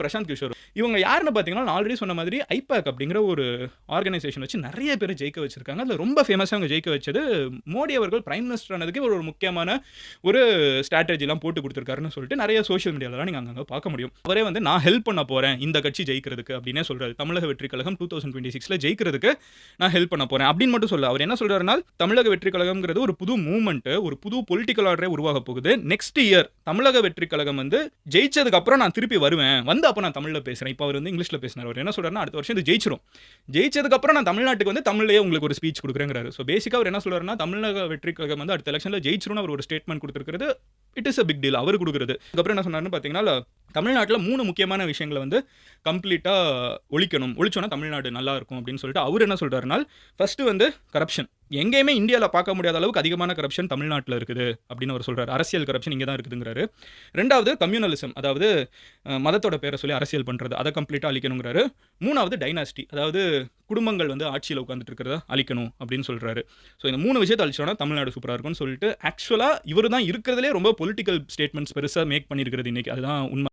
பிரசாந்த் கிஷோர். இவங்க யாருன்னு பார்த்தீங்கன்னா, நான் ஆல்ரெடி சொன்ன மாதிரி ஐபேக் அப்படிங்கிற ஒரு ஆர்கனைசேஷன் வச்சு நெறைய பேர ஜெயிக்க வச்சிருக்காங்க. அதுல ரொம்ப ஃபேமஸா அவங்க ஜெயிக்க வச்சது, மோடி அவர்கள் பிரைம் மினிஸ்டர் ஆனதுக்கு ஒரு முக்கியமான ஒரு ஸ்ட்ராட்டஜிலாம் போட்டு குடுத்துருக்காருன்னு சொல்லிட்டு நெறைய சோசியல் மீடியாலலாம் நீங்க அங்கங்க பார்க்க முடியும். அவரே வந்து நான் ஹெல்ப் பண்ண போறேன் இந்த கட்சி ஜெயிக்கிறதுக்கு அப்படின்னே சொல்றாரு. தமிழக வெற்றி கழகம் 2026ல ஜெயிக்கிறதுக்கு நான் ஹெல்ப் பண்ண போறேன் அப்படின்னு மட்டும் சொல்லல. அவர் என்ன சொல்றாருன்னா, தமிழக வெற்றி கழகம்ங்கிறது ஒரு புது மூவ்மெண்ட், ஒரு புது பொலிட்டிக்கல் ஆர்டரே உருவாக போகுது. நெக்ஸ்ட் இயர் தமிழக வெற்றி கழகம் வந்து ஜெயிச்சதுக்கு அப்புறம் நான் திருப்பி வருவேன். வந்து அப்ப நான் தமிழ்ல பேசுறேன். இப்ப அவர் வந்து இங்கிலீஷ்ல பேசினார். அவர் என்ன சொல்றாருன்னா, அடுத்த வருஷம் இது ஜெயிச்சிரும். ஜெயிச்சதுக்கு அப்புறம் நான் தமிழ்நாட்டுக்கு வந்து தமிழ்லயே உங்களுக்கு ஒரு ஸ்பீச் குடுக்குறேங்கிறாரு. சோ பேசிக்கா அவர் என்ன சொல்றாருன்னா, தமிழக வெற்றி கழகம் வந்து அடுத்த எலக்ஷன்ல ஜெயிச்சிரும்னு அவர் ஒரு ஸ்டேட்மென்ட் குடுத்திருக்கிறது. It is a big deal அவர் குடுக்குறது. அதுக்கப்புறம் என்ன சொன்னாருன்னு பார்த்தீங்கன்னா, தமிழ்நாட்டுல 3 முக்கியமான விஷயங்கள வந்து கம்ப்ளீட்டா ஒழிக்கணும். ஒழிச்சோம்னா தமிழ்நாடு நல்லா இருக்கும் அப்படின்னு சொல்லிட்டு அவர் என்ன சொல்றாருன்னா, ஃபர்ஸ்ட் வந்து கரப்ஷன். எங்கேயுமே இந்தியால பார்க்க முடியாத அளவுக்கு அதிகமான கரப்ஷன் தமிழ்நாட்டுல இருக்குது அப்படின்னு அவர் சொல்றாரு. அரசியல் கரப்ஷன் இங்க தான் இருக்குதுங்கிறாரு. 2வது கம்யூனலிசம். அதாவது மதத்தோட பேரை சொல்லி அரசியல் பண்றது. அத கம்ப்ளீட்டா அழிக்கணுங்கிறாரு. 3வது டைனாஸ்டி. அதாவது குடும்பங்கள் வந்து ஆட்சியில உட்கார்ந்துட்டு இருக்கிறத அழிக்கணும் அப்படின்னு சொல்றாரு. சோ இந்த 3 விஷயத்த அழிச்சோம்னா தமிழ்நாடு சூப்பரா இருக்கும்னு சொல்லிட்டு ஆக்சுவலா இவரு தான் இருக்கிறதுலயே ரொம்ப பொலிட்டிக்கல் ஸ்டேட்மெண்ட்ஸ் பெருசா மேக் பண்ணியிருக்கிறது இன்னைக்கு. அதுதான் உண்மை.